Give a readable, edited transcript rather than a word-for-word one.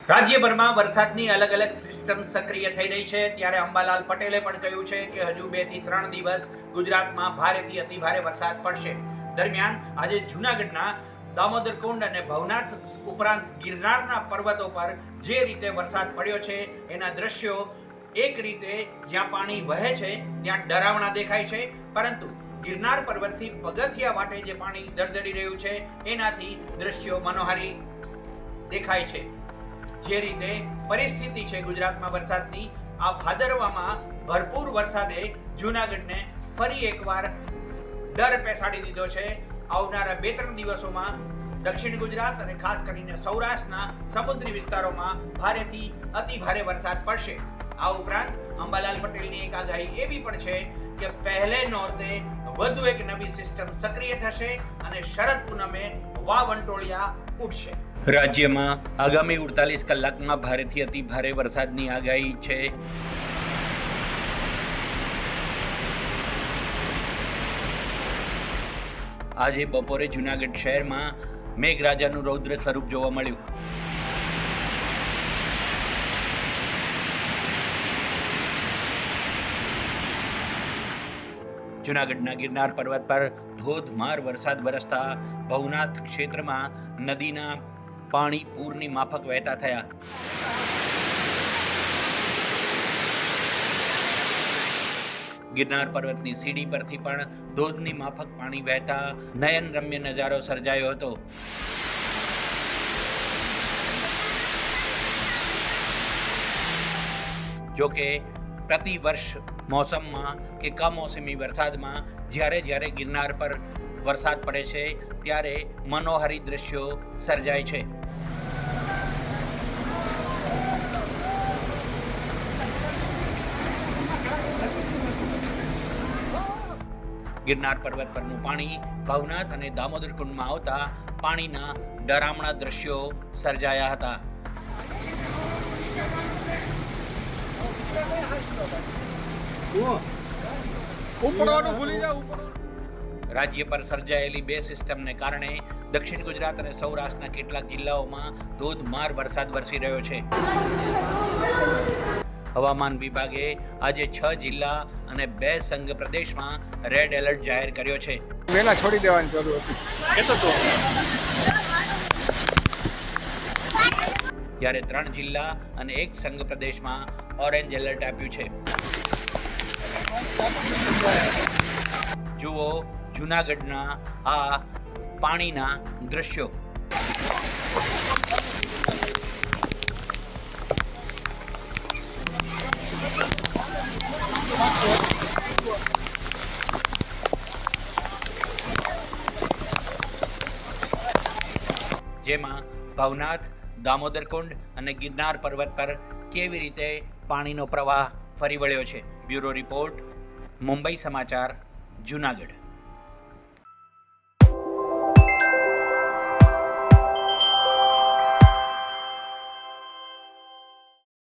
રાજ્યભરમાં વરસાદની અલગ અલગ સિસ્ટમ સક્રિય થઈ રહી છે, ત્યારે અંબાલાલ પટેલે પણ કહ્યું છે કે હજુ 2 થી 3 દિવસ ગુજરાતમાં ભારેથી અતિભારે વરસાદ પડશે. દરમિયાન આજે જૂનાગઢના દામોદર કુંડ અને ભવનાથ ઉપરાંત ગિરનારના પર્વતો પર જે રીતે વરસાદ પડ્યો છે એના દ્રશ્યો એક રીતે જ્યાં પાણી વહે છે ત્યાં ડરાવણા દેખાય છે, પરંતુ ગિરનાર પર્વતથી પગથિયા વાટે જે પાણી દળદળી રહ્યું છે એનાથી દ્રશ્યો મનોહારી દેખાય છે. જે રીતે પરિસ્થિતિ છે ગુજરાતમાં વરસાદની, આ ભાદરવામાં ભરપૂર વરસાદે જૂનાગઢને ફરી એકવાર ડર પેસાડી દીધો છે. આવનારા 2-3 દિવસોમાં દક્ષિણ ગુજરાત અને ખાસ કરીને સૌરાષ્ટ્રના સમુદ્રી વિસ્તારોમાં ભારેથી અતિ ભારે વરસાદ પડશે. આ ઉપરાંત અંબાલાલ પટેલની એક આગાહી એવી પણ છે કે પહેલે નોરતે વધુ એક નવી સિસ્ટમ સક્રિય થશે અને શરદ પૂનમે વાવંટોળિયા ઉઠશે. રાજ્યમાં આગામી 48 કલાકમાં ભારેથી અતિ ભારે વરસાદની આગાહી છે. આજે બપોરે જૂનાગઢ શહેરમાં મેઘરાજાનું રૌદ્ર સ્વરૂપ જોવા મળ્યું. જૂનાગઢના ગિરનાર પર્વત પર ધોધમાર વરસાદ વરસતા ભવનાથ ક્ષેત્રમાં નદીના પાણી પૂરની માફક વહેતા થયા. ગિરનાર પર્વતની સીડી પરથી પણ ધોધની માફક પાણી વહેતા નયનરમ્ય નજારો સર્જાયો હતો. જોકે પ્રતિ વર્ષ મોસમમાં કે કમોસમી વરસાદમાં જ્યારે ગિરનાર પર વરસાદ પડે છે ત્યારે મનોહારી દ્રશ્યો સર્જાય છે. ગિરનાર પર્વત પરનું પાણી ભવનાથ અને દામોદર કુંડમાં આવતા પાણીના ડરામણા દ્રશ્યો સર્જાયા હતા. રાજ્ય પર સર્જાયેલી 2 સિસ્ટમને કારણે દક્ષિણ ગુજરાત અને સૌરાષ્ટ્રના કેટલાક જિલ્લાઓમાં ધોધમાર વરસાદ વરસી રહ્યો છે. હવામાન વિભાગે આજે 6 જિલ્લા અને 2 સંઘ પ્રદેશમાં રેડ એલર્ટ જાહેર કર્યો છે. વેલા છોડી દેવાની જરૂર હતી. જ્યારે 3 જિલ્લા અને 1 સંઘ પ્રદેશમાં ઓરેન્જ એલર્ટ આપ્યું છે. જુઓ જૂનાગઢના આ પાણીના દ્રશ્યો. જેમાં ભવનાથ, દામોદર કુંડ અને ગિરનાર પર્વત પર કેવી રીતે પાણીનો પ્રવાહ ફરી વળ્યો છે. બ્યુરો રિપોર્ટ, મુંબઈ સમાચાર, જૂનાગઢ.